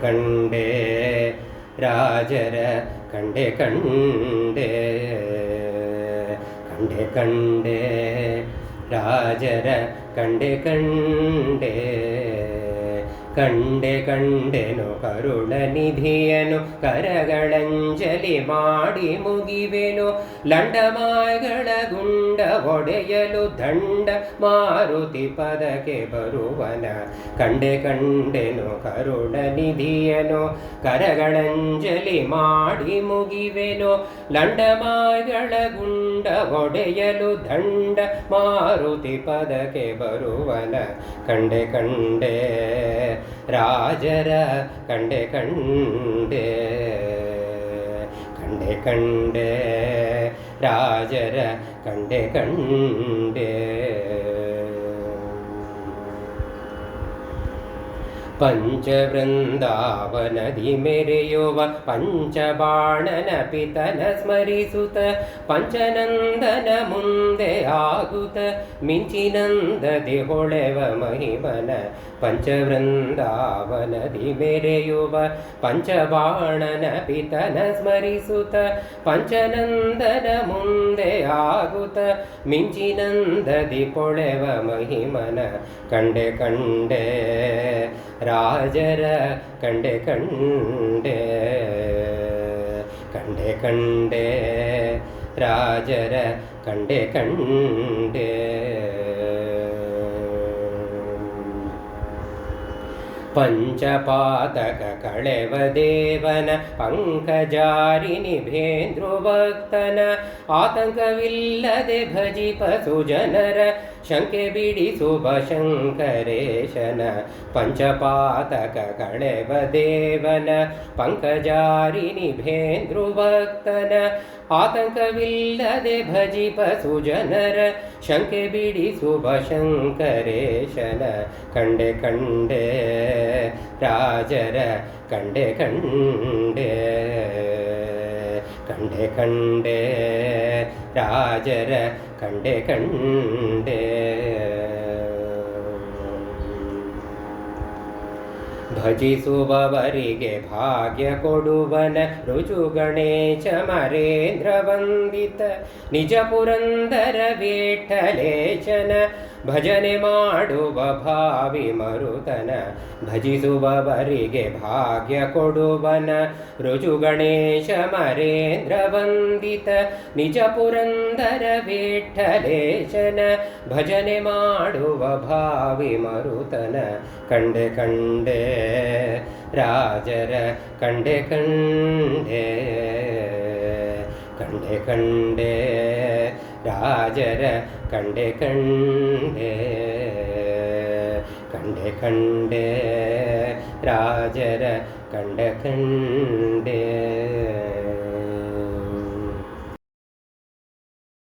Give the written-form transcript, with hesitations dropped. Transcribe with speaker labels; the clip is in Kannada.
Speaker 1: ಕಂಡೆ ರಾಜರ ಕಂಡೆ ಕಂಡೆ ಕಂಡೆ ಕಂಡೆ ರಾಜರ ಕಂಡೆ ಕಂಡೆ ಕಂಡೆ ಕಂಡೆನು ಕರುಣನಿಧಿಯನು ಕರಗಳಂಜಲಿ ಮಾಡಿ ಮುಗಿವೆನು ಲಂಡಮಾಗಳ ಗುಂಡ ಒಡೆಯಲು ದಂಡ ಮಾರುತಿ ಪದಕ್ಕೆ ಬರುವನ ಕಂಡೆ ಕಂಡೆನು ಕರುಣನಿಧಿಯನು ಕರಗಳಂಜಲಿ ಮಾಡಿ ಮುಗಿವೆನು ಲಂಡಮಾಗಳ ಗುಂಡ ಒಡೆಯಲು ದಂಡ ಮಾರುತಿ ಪದಕ್ಕೆ ಬರುವನ ಕಂಡೆ ಕಂಡೆ ರಾಜರ ಕಂಡೆ ಕಂಡೆ ಕಂಡೆ ಕಂಡೆ ರಾಜರ ಕಂಡೆ ಕಂಡೆ ಪಂಚವೃಂದಾವನದಿ ಮೆರೆಯುವ ಪಂಚಬಾಣನ ಪಿತನ ಸ್ಮರಿಸುತ್ತ ಪಂಚನಂದನ ಮುಂದೆ ಆಗುತ್ತ ಮಿಂಚಿನಂದದಿ ಹೊಳೆವ ಮಹಿಮನ ಪಂಚವೃಂದಾವನದಿ ಮೆರೆಯುವ ಪಂಚಬಾಣನ ಪಿತನ ಸ್ಮರಿಸುತ್ತ ಪಂಚನಂದನ ಮುಂದೆ ಆಗುತ್ತ ಮಿಂಚಿನಂದದಿ ಹೊಳೆವ ಮಹಿಮನ ಕಂಡೆ ಕಂಡೆ ರಾಜರ ಕಂಡೆ ಕಂಡೆ ಕಂಡೆ ಕಂಡೆ ರಾಜರ ಕಂಡೆ ಕಂಡೆ ಪಂಚಪಾತಕ ಕಳೆವ ದೇವನ ಪಂಕಜಾರಿಣಿ ಭೇಂದ್ರುಭಕ್ತನ ಆತಂಕವಿಲ್ಲದೆ ಭಜಿಪ ಸುಜನರ ಶಂಕೆ ಬಿಡಿಸುವ ಶಂಕರೇಶನ ಪಂಚಪಾತಕ ಕಳೆವ ದೇವನ ಪಂಕಜಾರಿಣಿ ಭೇಂದ್ರುಭಕ್ತನ ಆತಂಕವಿಲ್ಲದೆ ಭಜಿಪ ಸುಜನರ ಶಂಕೆ ಬಿಡಿಸುವ ಶಂಕರೇಶನ ಕಂಡೆ ಕಂಡೆ ರಾಜರ ಕಂಡೆ ಕಂಡೆ ಕಂಡೆ ಕಂಡೆ ರಾಜರ ಕಂಡೆ ಕಂಡೆ ಭಜಿಸುವವರಿಗೆ ಭಾಗ್ಯ ಕೊಡುವನ ರುಜು ಗಣೇಶ ಮರೇಂದ್ರ ವಂದಿತ ನಿಜ ಪುರಂದರ ವಿಠಲೇಶನ ಭಜನೆ ಮಾಡುವ ಭಾವಿ ಮರುತನ ಭಜಿಸುವವರಿಗೆ ಭಾಗ್ಯ ಕೊಡುವನ ರುಜು ಗಣೇಶ ಮರೇಂದ್ರ ವಂದಿತ ನಿಜ ಪುರಂದರ ವಿಠಲೇಶನ ಭಜನೆ ಮಾಡುವ ಭಾವಿ ಮರುತನ ಕಂಡೆ ಕಂಡೆ ರಾಜರ ಕಂಡೆ ಕಂಡೆ ಕಂಡೆ ಕಂಡೆ ರಾಜರ ಕಂಡೆ ಕಂಡೆ ಕಂಡೆ ಕಂಡೆ ರಾಜರ ಕಂಡೆ ಕಂಡೆ